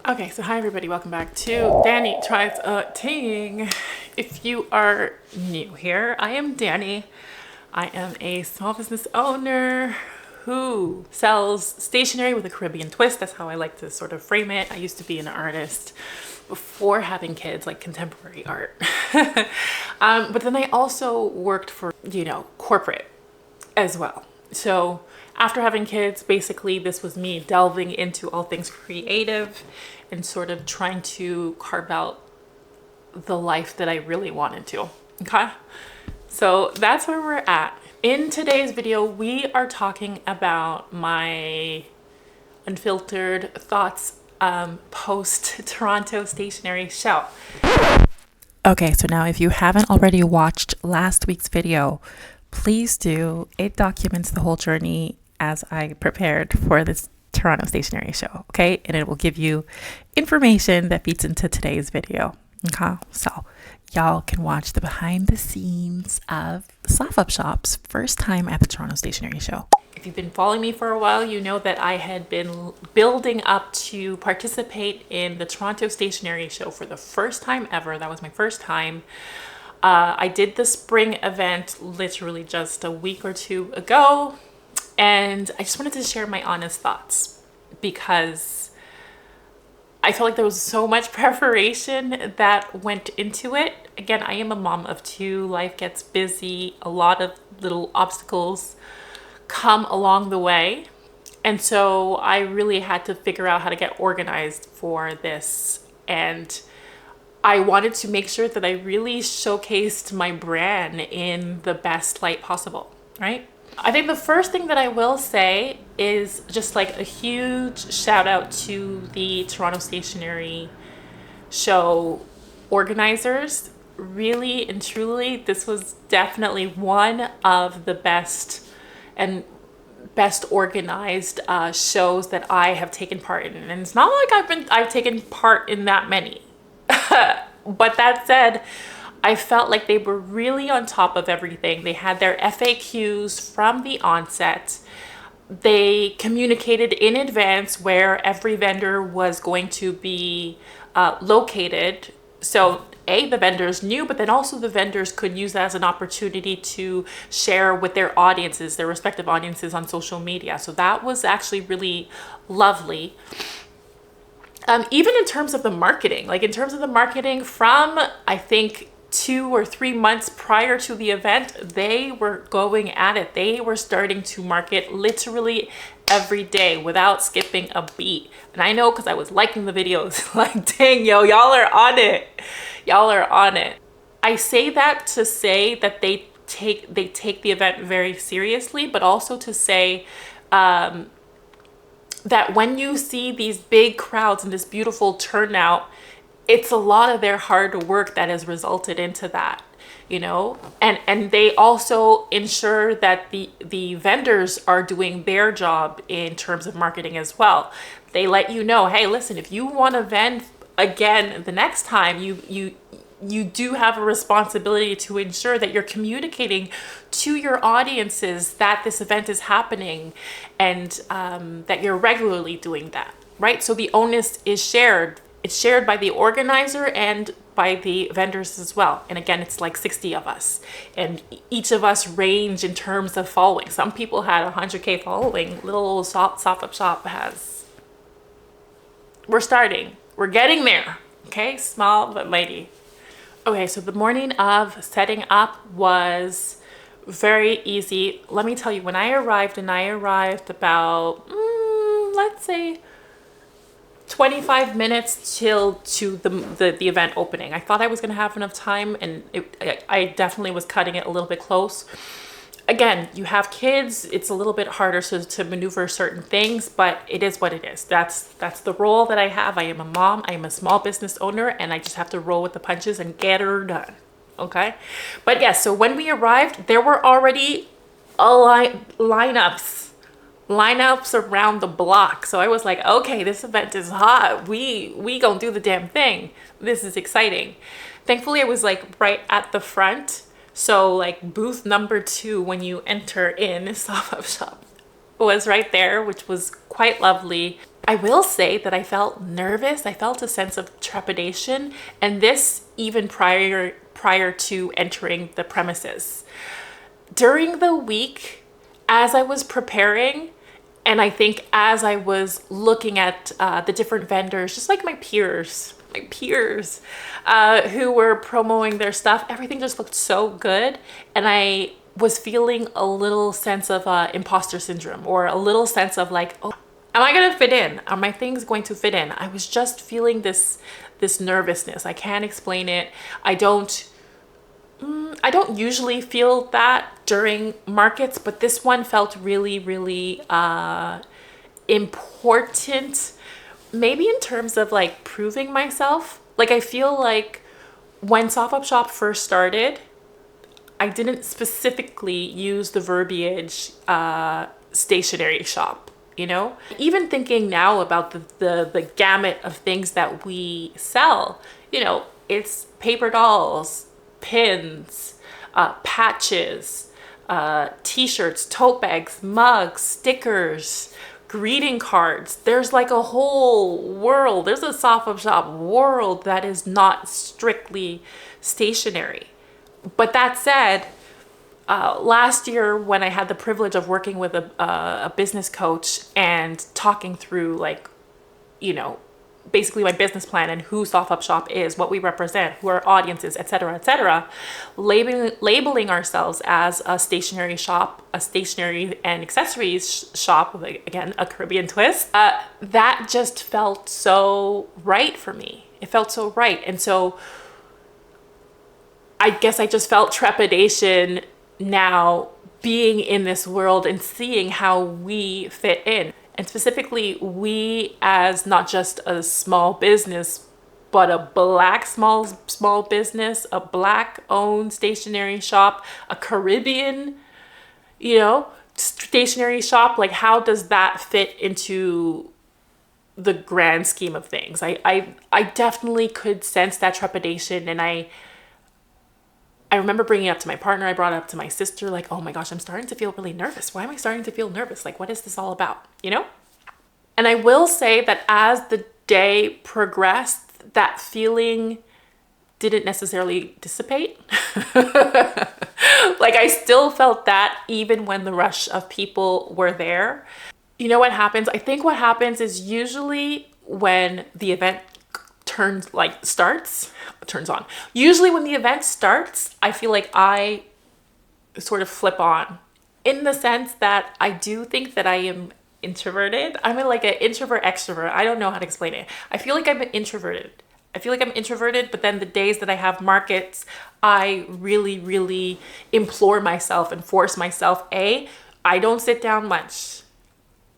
Okay, so hi everybody, welcome back to Danny Tries a Ting. If you are new here, I am Danny. I am a small business owner who sells stationery with a Caribbean twist. That's how I like to sort of frame it. I used to be an artist before having kids, like contemporary art. But then I also worked for, corporate as well. So after having kids, basically this was me delving into all things creative and sort of trying to carve out the life that I really wanted to. Okay, so that's where we're at. In today's video, we are talking about my unfiltered thoughts post Toronto Stationery Show. Okay, so now if you haven't already watched last week's video, please do. It documents the whole journey as I prepared for this Toronto Stationery Show, okay? And it will give you information that feeds into today's video, okay? So y'all can watch the behind the scenes of Sophupshop's first time at the Toronto Stationery Show. If you've been following me for a while, you know that I had been building up to participate in the Toronto Stationery Show for the first time ever. That was my first time. I did the spring event literally just a week or two ago, and I just wanted to share my honest thoughts because I felt like there was so much preparation that went into it. Again, I am a mom of two. Life gets busy. A lot of little obstacles come along the way. And so I really had to figure out how to get organized for this. And I wanted to make sure that I really showcased my brand in the best light possible, right? I think the first thing that I will say is just like a huge shout out to the Toronto Stationery Show organizers. Really and truly, this was definitely one of the best organized shows that I have taken part in. And it's not like I've taken part in that many. But that said, I felt like they were really on top of everything. They had their FAQs from the onset. They communicated in advance where every vendor was going to be located. So the vendors knew, but then also the vendors could use that as an opportunity to share with their audiences, their respective audiences on social media. So that was actually really lovely. Even in terms of the marketing, from, I think, 2 or 3 months prior to the event, they were going at it. They were starting to market literally every day without skipping a beat. And I know because I was liking the videos, like, dang, yo, y'all are on it. Y'all are on it. I say that to say that they take the event very seriously, but also to say, that when you see these big crowds and this beautiful turnout, it's a lot of their hard work that has resulted into that, and they also ensure that the vendors are doing their job in terms of marketing as well. They let you know, hey, listen, if you want to vend again the next time, you do have a responsibility to ensure that you're communicating to your audiences that this event is happening and that you're regularly doing that, right? So the onus is shared. It's shared by the organizer and by the vendors as well. And again, it's like 60 of us. And each of us range in terms of following. Some people had 100K following. Little old Sophupshop has... We're starting. We're getting there. Okay? Small but mighty. Okay, so the morning of setting up was very easy. Let me tell you, when I arrived about, let's say 25 minutes to the event opening. I thought I was going to have enough time, and I definitely was cutting it a little bit close. Again, you have kids, it's a little bit harder to maneuver certain things, but it is what it is. That's the role that I have. I am a mom, I am a small business owner, and I just have to roll with the punches and get her done, okay? But yes, so when we arrived, there were already lineups around the block. So I was like, okay, this event is hot. We gonna do the damn thing. This is exciting. Thankfully, I was like right at the front. So like booth number 2 when you enter in Sophupshop was right there, which was quite lovely. I will say that I felt nervous. I felt a sense of trepidation, and this even prior to entering the premises. During the week, as I was preparing, and I think as I was looking at the different vendors, just like my peers who were promoting their stuff, everything just looked so good. And I was feeling a little sense of imposter syndrome, or a little sense of like, oh, am I gonna fit in? Are my things going to fit in? I was just feeling this nervousness. I can't explain it. I don't usually feel that during markets, but this one felt really, really important. Maybe in terms of like proving myself. Like, I feel like when Sophup Shop first started, I didn't specifically use the verbiage stationery shop, you know? Even thinking now about the gamut of things that we sell, you know, it's paper dolls, pins, patches, t-shirts, tote bags, mugs, stickers, greeting cards. There's like a whole world. There's a Sophup Shop world that is not strictly stationery. But that said, last year when I had the privilege of working with a business coach and talking through, like, you know, basically my business plan and who Sophup Shop is, what we represent, who our audience is, etc., labeling ourselves as a stationery shop, a stationery and accessories shop, like, again, a Caribbean twist, that just felt so right for me. It felt so right. And so I guess I just felt trepidation now being in this world and seeing how we fit in. And specifically, we as not just a small business, but a Black small business, a Black owned stationery shop, a Caribbean, you know, stationery shop. Like, how does that fit into the grand scheme of things? I definitely could sense that trepidation, and I remember bringing it up to my partner. I brought it up to my sister, like, oh my gosh, I'm starting to feel really nervous. Why am I starting to feel nervous? Like, what is this all about? You know? And I will say that as the day progressed, that feeling didn't necessarily dissipate. Like, I still felt that even when the rush of people were there. You know what happens? I think what happens is usually when the event turns on. Usually when the event starts, I feel like I sort of flip on, in the sense that I do think that I am introverted. I'm like an introvert extrovert. I don't know how to explain it. I feel like I'm introverted. But then the days that I have markets, I really, really implore myself and force myself. I don't sit down much.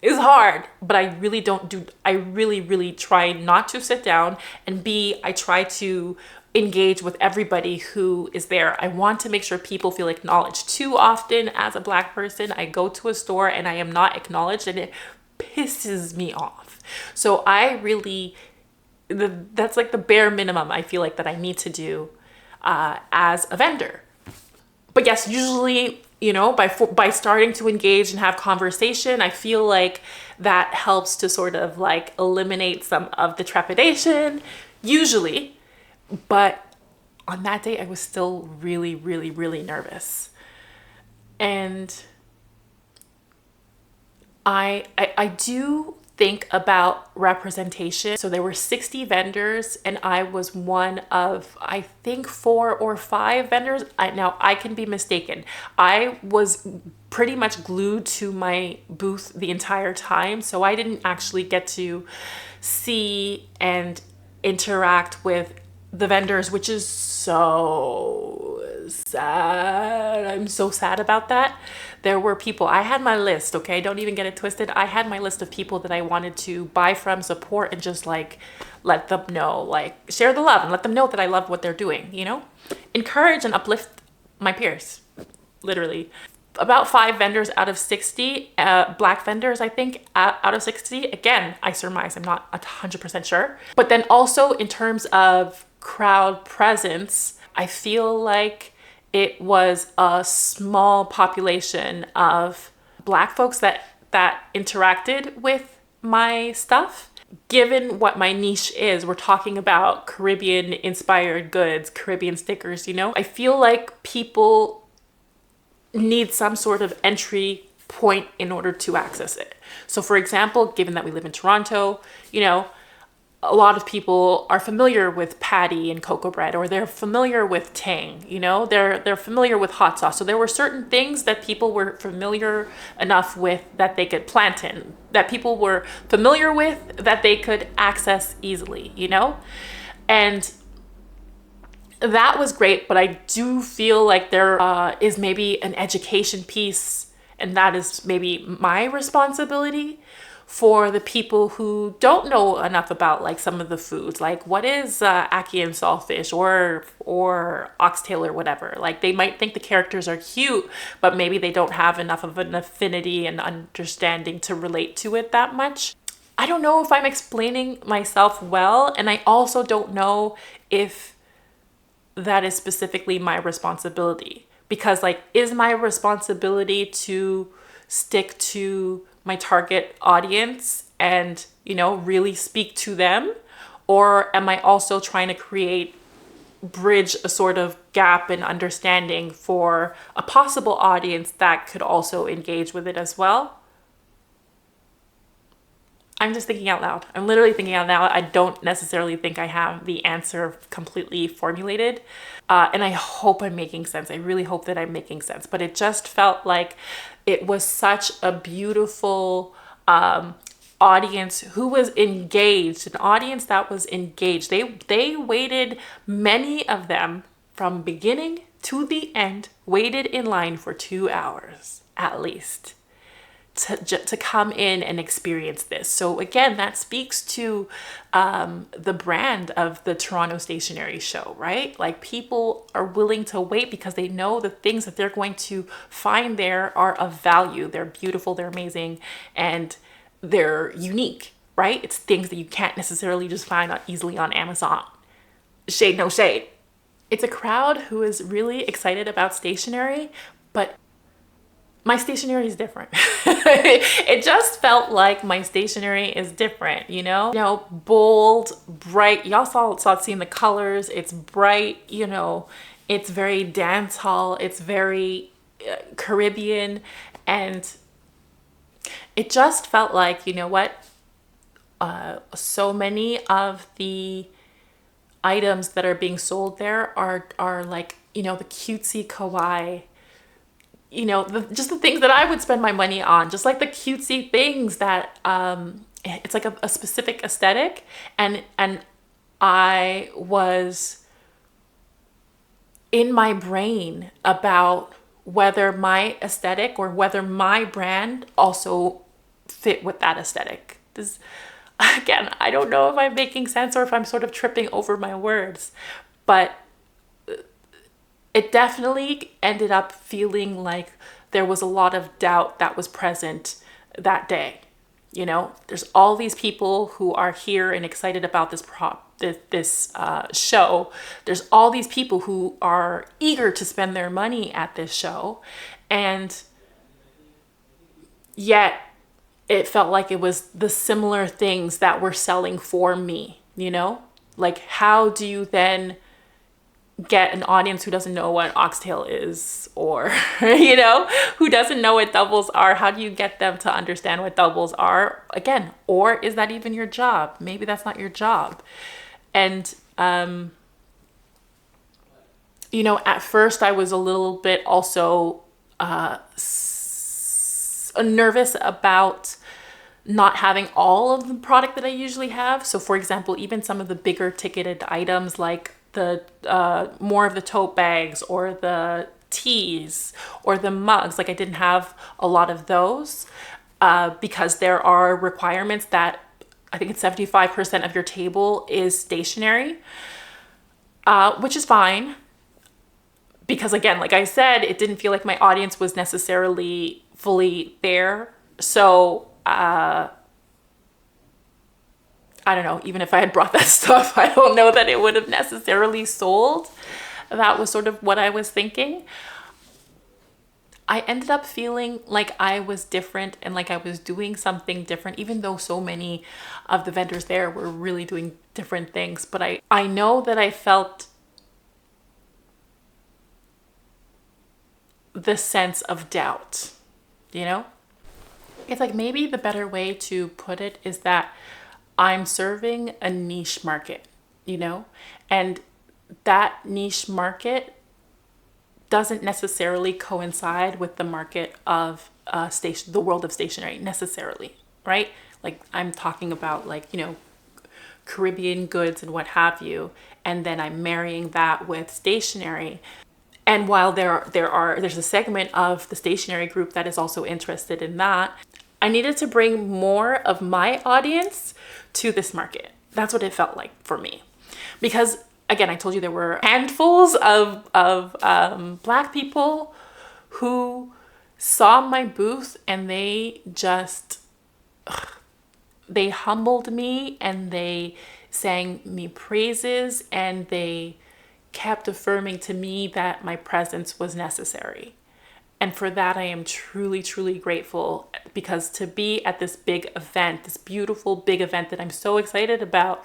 It's hard, but I really, really try not to sit down. And B, I try to engage with everybody who is there. I want to make sure people feel acknowledged. Too often as a Black person, I go to a store and I am not acknowledged, and it pisses me off. So that's like the bare minimum I feel like that I need to do as a vendor. But yes, usually, you know, by starting to engage and have conversation, I feel like that helps to sort of like eliminate some of the trepidation, usually. But on that day, I was still really, really, really nervous. And I do think about representation. So there were 60 vendors and I was one of, I think, 4 or 5 vendors. Now I can be mistaken. I was pretty much glued to my booth the entire time. So I didn't actually get to see and interact with the vendors, which is so sad. I'm so sad about that. There were people, I had my list, okay? Don't even get it twisted. I had my list of people that I wanted to buy from, support, and just like let them know, like share the love and let them know that I love what they're doing, you know? Encourage and uplift my peers, literally. About 5 vendors out of 60, Black vendors, I think, out of 60. Again, I surmise, I'm not 100% sure. But then also in terms of crowd presence, I feel like it was a small population of Black folks that interacted with my stuff. Given what my niche is, we're talking about Caribbean inspired goods, Caribbean stickers, you know? I feel like people need some sort of entry point in order to access it. So for example, given that we live in Toronto, you know, a lot of people are familiar with patty and cocoa bread, or they're familiar with tang, you know, they're familiar with hot sauce. So there were certain things that people were familiar enough with that they could plant in, that people were familiar with, that they could access easily, you know? And that was great, but I do feel like there is maybe an education piece, and that is maybe my responsibility for the people who don't know enough about like some of the foods, like what is ackee and saltfish or oxtail or whatever. Like they might think the characters are cute, but maybe they don't have enough of an affinity and understanding to relate to it that much. I don't know if I'm explaining myself well, and I also don't know if that is specifically my responsibility, because like, is my responsibility to stick to my target audience and, you know, really speak to them? Or am I also trying to bridge a sort of gap in understanding for a possible audience that could also engage with it as well? I'm just thinking out loud. I'm literally thinking out loud. I don't necessarily think I have the answer completely formulated. And I hope I'm making sense. I really hope that I'm making sense. But it just felt like it was such a beautiful audience who was engaged, an audience that was engaged. They waited, many of them from beginning to the end, waited in line for 2 hours at least to come in and experience this. So again, that speaks to the brand of the Toronto Stationery Show, right? Like people are willing to wait because they know the things that they're going to find there are of value. They're beautiful, they're amazing, and they're unique, right? It's things that you can't necessarily just find easily on Amazon. Shade, no shade. It's a crowd who is really excited about stationery, but my stationery is different. It just felt like my stationery is different, you know? You know, bold, bright. Y'all saw seeing the colors. It's bright, you know, it's very dance hall. It's very Caribbean. And it just felt like, you know what? So many of the items that are being sold there are like, you know, the cutesy kawaii, you know, just the things that I would spend my money on, just like the cutesy things that it's like a specific aesthetic. And I was in my brain about whether my aesthetic or whether my brand also fit with that aesthetic. This, again, I don't know if I'm making sense or if I'm sort of tripping over my words, but it definitely ended up feeling like there was a lot of doubt that was present that day. You know, there's all these people who are here and excited about this show. There's all these people who are eager to spend their money at this show. And yet it felt like it was the similar things that were selling for me, you know? Like, how do you then get an audience who doesn't know what oxtail is, or, you know, who doesn't know what doubles are? How do you get them to understand what doubles are? Again, or is that even your job? Maybe that's not your job. And, you know, at first I was a little bit also nervous about not having all of the product that I usually have. So for example, even some of the bigger ticketed items like the more of the tote bags or the teas or the mugs, like I didn't have a lot of those because there are requirements that I think it's 75% of your table is stationary, which is fine. Because again, like I said, it didn't feel like my audience was necessarily fully there. So I don't know, even if I had brought that stuff, I don't know that it would have necessarily sold. That was sort of what I was thinking. I ended up feeling like I was different and like I was doing something different, even though so many of the vendors there were really doing different things. But I know that I felt the sense of doubt, you know? It's like maybe the better way to put it is that I'm serving a niche market, you know? And that niche market doesn't necessarily coincide with the market of the world of stationery necessarily, right? Like I'm talking about like, you know, Caribbean goods and what have you, and then I'm marrying that with stationery. And while there's a segment of the stationery group that is also interested in that, I needed to bring more of my audience to this market. That's what it felt like for me. Because again, I told you there were handfuls of Black people who saw my booth and they just, they humbled me and they sang me praises and they kept affirming to me that my presence was necessary. And for that, I am truly, truly grateful, because to be at this big event, this beautiful big event that I'm so excited about,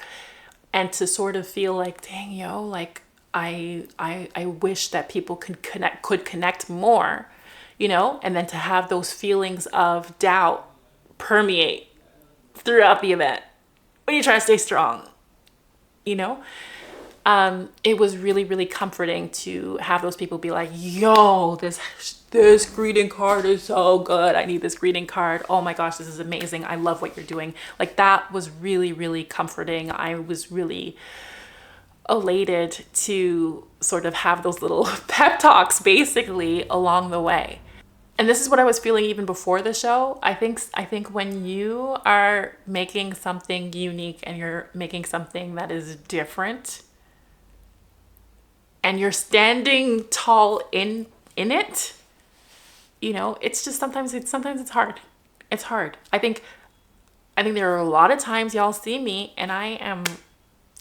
and to sort of feel like, dang, yo, like I wish that people could connect more, you know, and then to have those feelings of doubt permeate throughout the event when you're trying to stay strong, you know. It was really, really comforting to have those people be like, yo, this greeting card is so good. I need this greeting card. Oh my gosh, this is amazing. I love what you're doing. Like that was really, really comforting. I was really elated to sort of have those little pep talks basically along the way. And this is what I was feeling even before the show. I think when you are making something unique and you're making something that is different, and you're standing tall in it, you know, it's just sometimes it's hard. It's hard. I think there are a lot of times y'all see me and I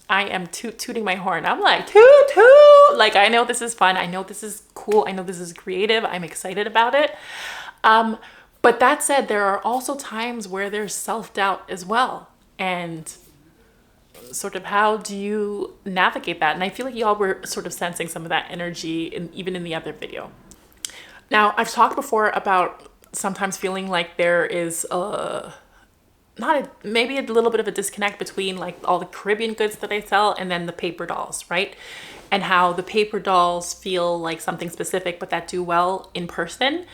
am tooting my horn. I'm like, toot toot. Like, I know this is fun. I know this is cool. I know this is creative. I'm excited about it. But that said, there are also times where there's self-doubt as well. And sort of how do you navigate that? And I feel like y'all were sort of sensing some of that energy even in the other video. Now, I've talked before about sometimes feeling like there is maybe a little bit of a disconnect between like all the Caribbean goods that I sell and then the paper dolls, right? And how the paper dolls feel like something specific, but that do well in person.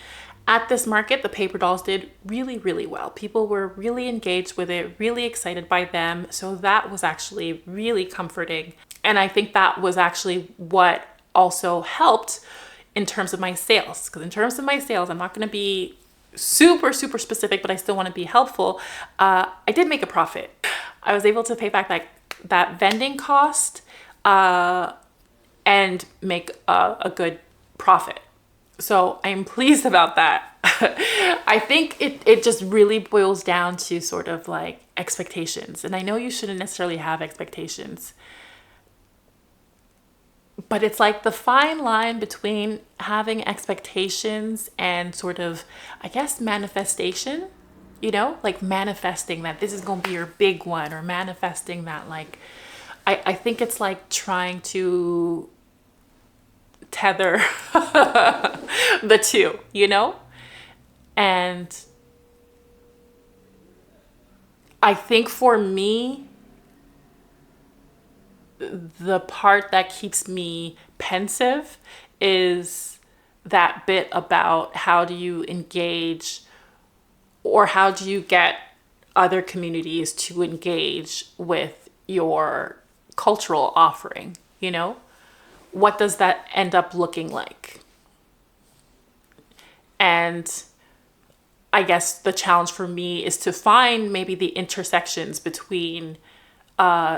At this market, the paper dolls did really, really well. People were really engaged with it, really excited by them. So that was actually really comforting. And I think that was actually what also helped in terms of my sales. Because in terms of my sales, I'm not going to be super, super specific, but I still want to be helpful. I did make a profit. I was able to pay back that vending cost and make a good profit. So I'm pleased about that. I think it just really boils down to sort of like expectations. And I know you shouldn't necessarily have expectations, but it's like the fine line between having expectations and sort of, I guess, manifestation, you know, like manifesting that this is going to be your big one, or manifesting that like, I think it's like trying to tether the two, you know? And I think for me, the part that keeps me pensive is that bit about how do you engage, or how do you get other communities to engage with your cultural offering, you know? What does that end up looking like? And I guess the challenge for me is to find maybe the intersections between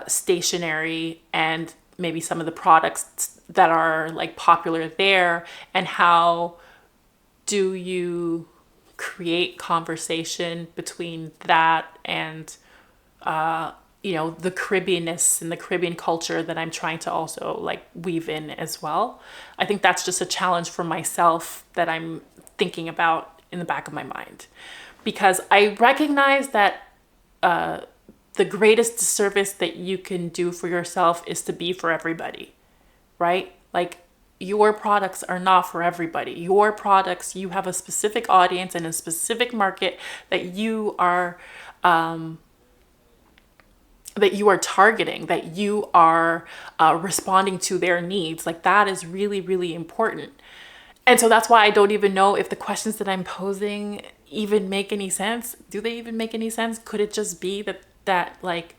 stationery and maybe some of the products that are like popular there, and how do you create conversation between that and you know, the Caribbeanness and the Caribbean culture that I'm trying to also like weave in as well. I think that's just a challenge for myself that I'm thinking about in the back of my mind, because I recognize that the greatest service that you can do for yourself is to be for everybody, right? Like, your products are not for everybody. Your products, you have a specific audience and a specific market that you are targeting, that you are responding to their needs. Like, that is really, really important. And so that's why I don't even know if the questions that I'm posing even make any sense. Do they even make any sense? Could it just be that like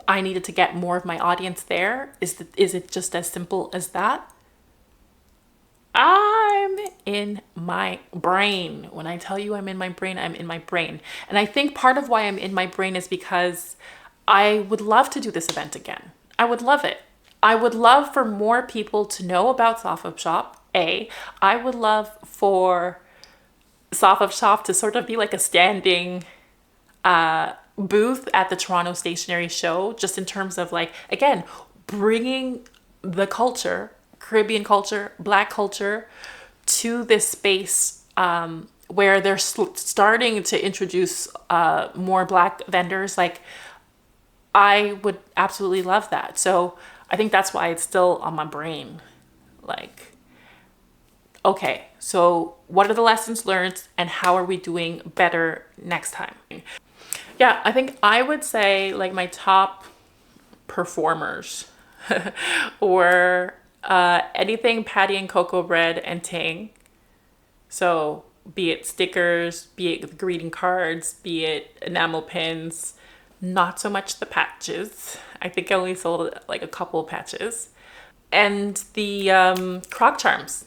I needed to get more of my audience there? Is it just as simple as that? I'm in my brain. When I tell you I'm in my brain, I'm in my brain. And I think part of why I'm in my brain is because I would love to do this event again. I would love it. I would love for more people to know about sophupshop. I would love for sophupshop to sort of be like a standing booth at the Toronto Stationery Show, just in terms of, like, again, bringing the culture, Caribbean culture, Black culture, to this space where they're starting to introduce more Black vendors. Like, I would absolutely love that. So I think that's why it's still on my brain. Like, okay, so what are the lessons learned and how are we doing better next time? Yeah, I think I would say, like, my top performers were anything Patty and Cocoa Bread and Ting. So be it stickers, be it greeting cards, be it enamel pins, not so much the patches. I think I only sold like a couple of patches. And the croc charms.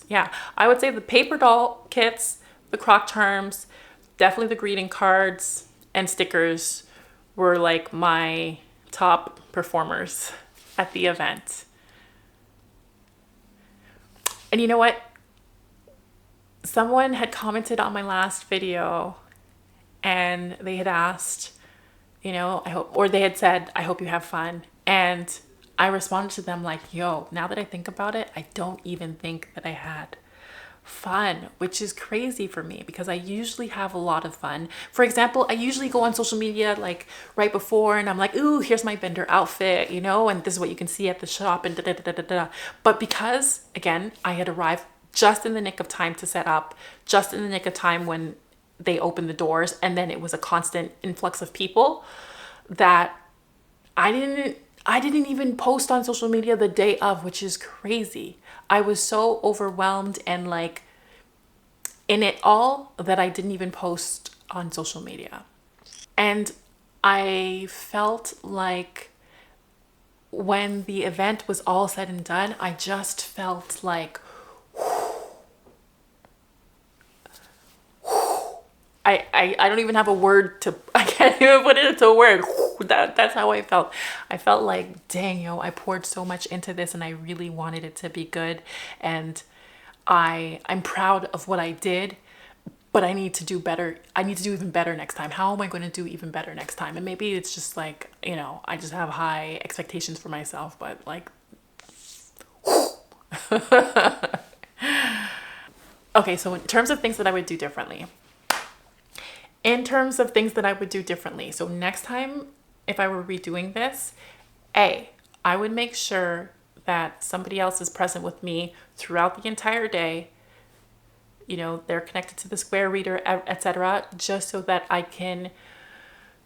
Yeah, I would say the paper doll kits, the croc charms, definitely the greeting cards and stickers were like my top performers at the event. And you know what? Someone had commented on my last video and they had asked, you know, they had said, I hope you have fun. And I responded to them like, yo, now that I think about it, I don't even think that I had fun, which is crazy for me because I usually have a lot of fun. For example, I usually go on social media like right before and I'm like, ooh, here's my vendor outfit, you know, and this is what you can see at the shop and da da da da da. But because, again, I had arrived just in the nick of time to set up, just in the nick of time when they opened the doors, and then it was a constant influx of people, that I didn't even post on social media the day of, which is crazy. I was so overwhelmed and like in it all that I didn't even post on social media. And I felt like when the event was all said and done, I just felt like, I don't even have a word to, I can't even put it into a word. That's how I felt. I felt like, dang, yo, I poured so much into this and I really wanted it to be good. And I'm proud of what I did, but I need to do better. I need to do even better next time. How am I going to do even better next time? And maybe it's just like, you know, I just have high expectations for myself, but like, okay, so in terms of things that I would do differently, so next time, if I were redoing this, I would make sure that somebody else is present with me throughout the entire day. You know, they're connected to the Square Reader, etc., just so that I can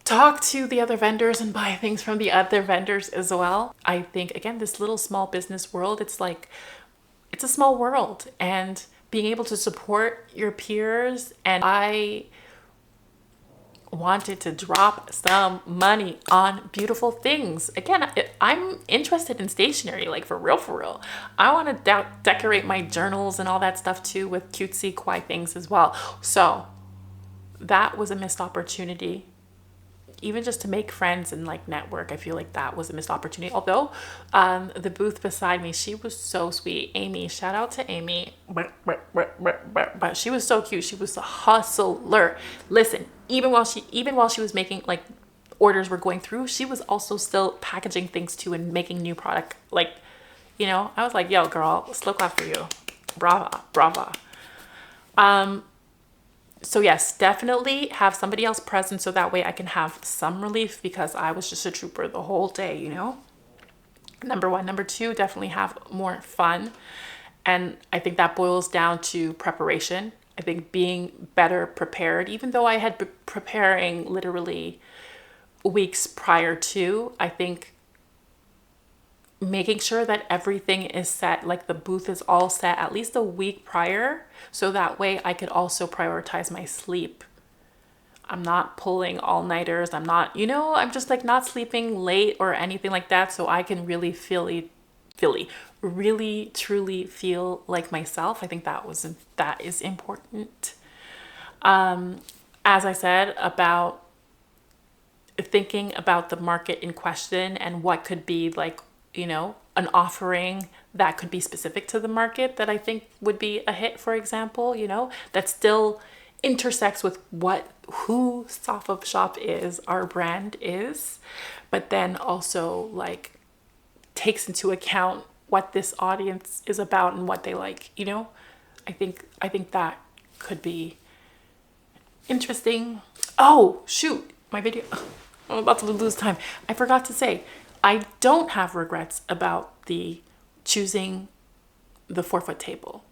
talk to the other vendors and buy things from the other vendors as well. I think, again, this little small business world, it's a small world, and being able to support your peers, and I wanted to drop some money on beautiful things. Again, I'm interested in stationery, like for real. I want to decorate my journals and all that stuff too with cutesy kawaii things as well. So that was a missed opportunity. Even just to make friends and like network, I feel like that was a missed opportunity. Although the booth beside me, she was so sweet. Amy, shout out to Amy. But she was so cute. She was a hustler. Listen, even while she was making, like, orders were going through, she was also still packaging things too and making new product. Like, you know, I was like, yo, girl, slow clap for you. Brava. So yes, definitely have somebody else present so that way I can have some relief, because I was just a trooper the whole day, you know? Number one. Number two, definitely have more fun. And I think that boils down to preparation. I think being better prepared, even though I had been preparing literally weeks prior to, I think making sure that everything is set, like the booth is all set at least a week prior, so that way I could also prioritize my sleep. I'm not pulling all-nighters. I'm not, I'm just like not sleeping late or anything like that, so I can really really truly feel like myself. I think that is important. As I said, about thinking about the market in question and what could be like, an offering that could be specific to the market that I think would be a hit, for example, that still intersects with who sophupshop is, our brand is, but then also like takes into account what this audience is about and what they like, I think that could be interesting. Oh, shoot, my video. I'm about to lose time. I forgot to say, I don't have regrets about the choosing the 4-foot table.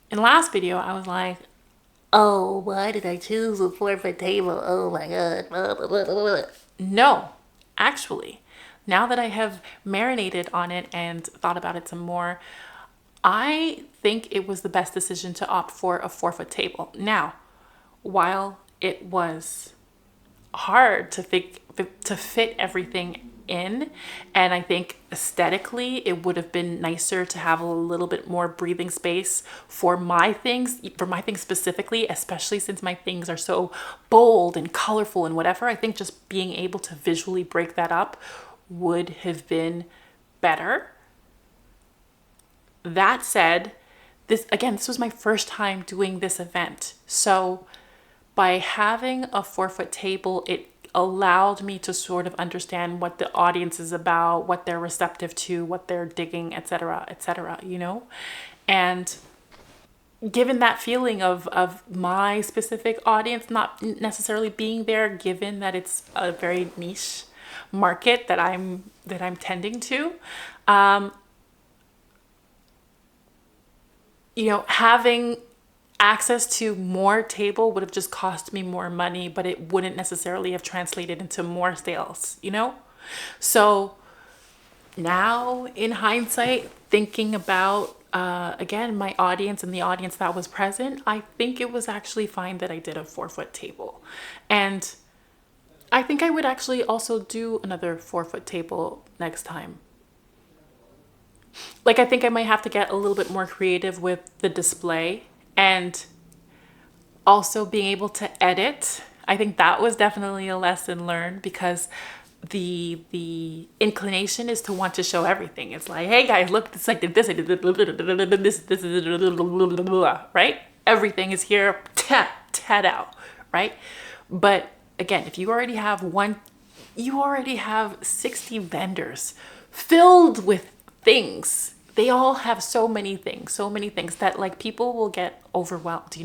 In the last video, I was like, oh, why did I choose a 4-foot table? Oh my God. No, actually, now that I have marinated on it and thought about it some more, I think it was the best decision to opt for a 4-foot table. Now, while it was hard to fit everything in, and I think aesthetically it would have been nicer to have a little bit more breathing space for my things specifically, especially since my things are so bold and colorful and whatever. I think just being able to visually break that up would have been better. That said, this was my first time doing this event. So by having a 4-foot table, it allowed me to sort of understand what the audience is about, what they're receptive to, what they're digging, etc., And given that feeling of my specific audience not necessarily being there, given that it's a very niche market that I'm tending to, having access to more table would have just cost me more money, but it wouldn't necessarily have translated into more sales, So now in hindsight, thinking about, again, my audience and the audience that was present, I think it was actually fine that I did a 4-foot table. And I think I would actually also do another 4-foot table next time. Like, I think I might have to get a little bit more creative with the display and also being able to edit. I think that was definitely a lesson learned, because the inclination is to want to show everything. It's like, hey guys, look, it's like this, this is right? Everything is here, tat out, right? But again, if you already have 60 vendors filled with things. They all have so many things that like people will get overwhelmed,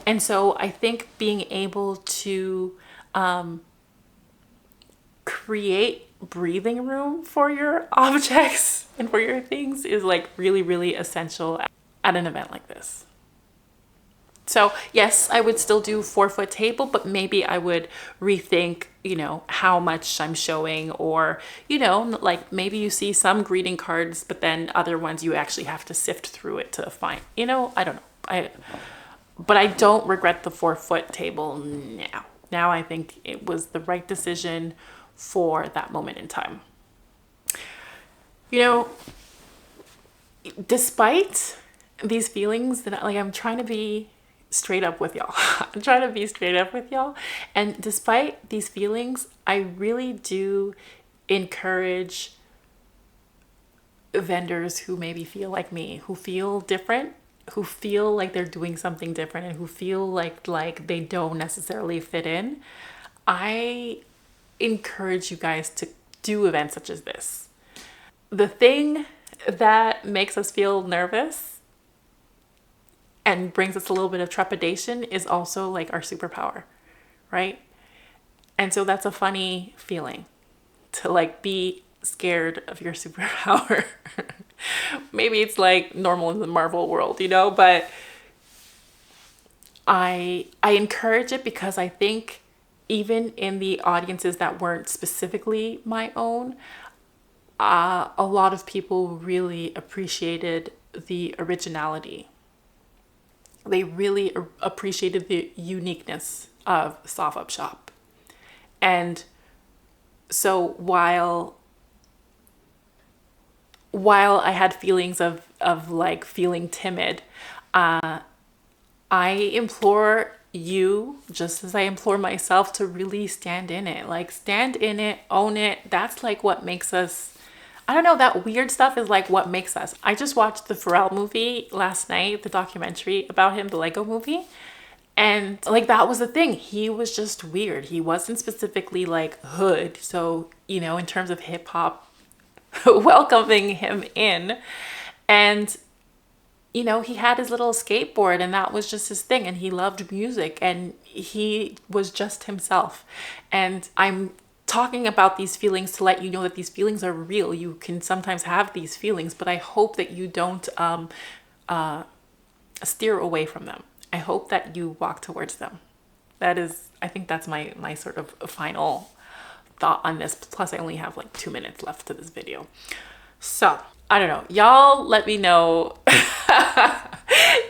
And so I think being able to create breathing room for your objects and for your things is like really, really essential at an event like this. So yes, I would still do 4-foot table, but maybe I would rethink, how much I'm showing, or, like maybe you see some greeting cards, but then other ones you actually have to sift through it to find, I don't know. But I don't regret the 4-foot table now. Now I think it was the right decision for that moment in time. Despite these feelings that I'm trying to be straight up with y'all. I'm trying to be straight up with y'all. And despite these feelings, I really do encourage vendors who maybe feel like me, who feel different, who feel like they're doing something different, and who feel like they don't necessarily fit in. I encourage you guys to do events such as this. The thing that makes us feel nervous and brings us a little bit of trepidation is also like our superpower, right? And so that's a funny feeling to like be scared of your superpower. Maybe it's like normal in the Marvel world, you know, but I encourage it because I think even in the audiences that weren't specifically my own, a lot of people really appreciated the originality. They really appreciated the uniqueness of sophupshop. And so while I had feelings of like feeling timid, I implore you, just as I implore myself, to really stand in it. Like stand in it, own it. That's like what makes us, I don't know, that weird stuff is like what makes us. I just watched the Pharrell movie last night, the documentary about him, the Lego movie. And like that was the thing. He was just weird. He wasn't specifically like hood. So, you know, in terms of hip hop, welcoming him in. And, you know, he had his little skateboard and that was just his thing. And he loved music and he was just himself. And I'm talking about these feelings to let you know that these feelings are real. You can sometimes have these feelings, but I hope that you don't steer away from them. I hope that you walk towards them. That is, I think that's my sort of final thought on this. Plus I only have like 2 minutes left to this video. So I don't know, y'all let me know.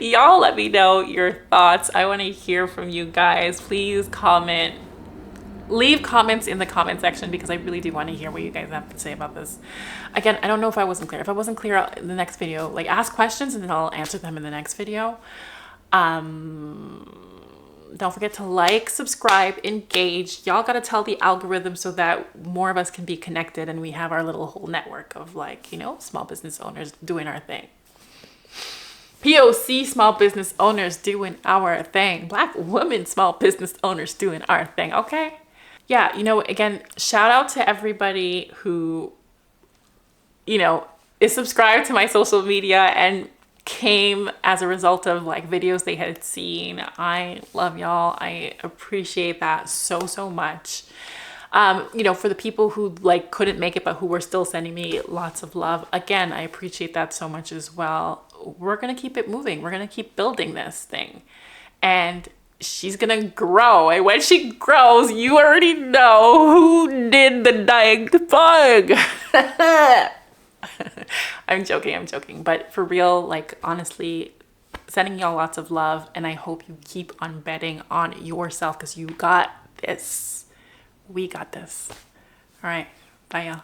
Y'all let me know your thoughts. I want to hear from you guys. Please comment, leave comments in the comment section because I really do want to hear what you guys have to say about this. Again, I don't know if I wasn't clear. If I wasn't clear in the next video, like ask questions and then I'll answer them in the next video. Don't forget to like, subscribe, engage. Y'all gotta tell the algorithm so that more of us can be connected and we have our little whole network of like, you know, small business owners doing our thing. POC small business owners doing our thing. Black women small business owners doing our thing, okay? Yeah, you know, again, shout out to everybody who, you know, is subscribed to my social media and came as a result of like videos they had seen. I love y'all. I appreciate that so much. You know, for the people who like couldn't make it but who were still sending me lots of love, again, I appreciate that so much as well. We're gonna keep it moving. We're gonna keep building this thing and she's gonna grow, and when she grows you already know who did the dying bug. I'm joking, but for real, like honestly, sending y'all lots of love, and I hope you keep on betting on yourself because you got this. We got this. All right, bye y'all.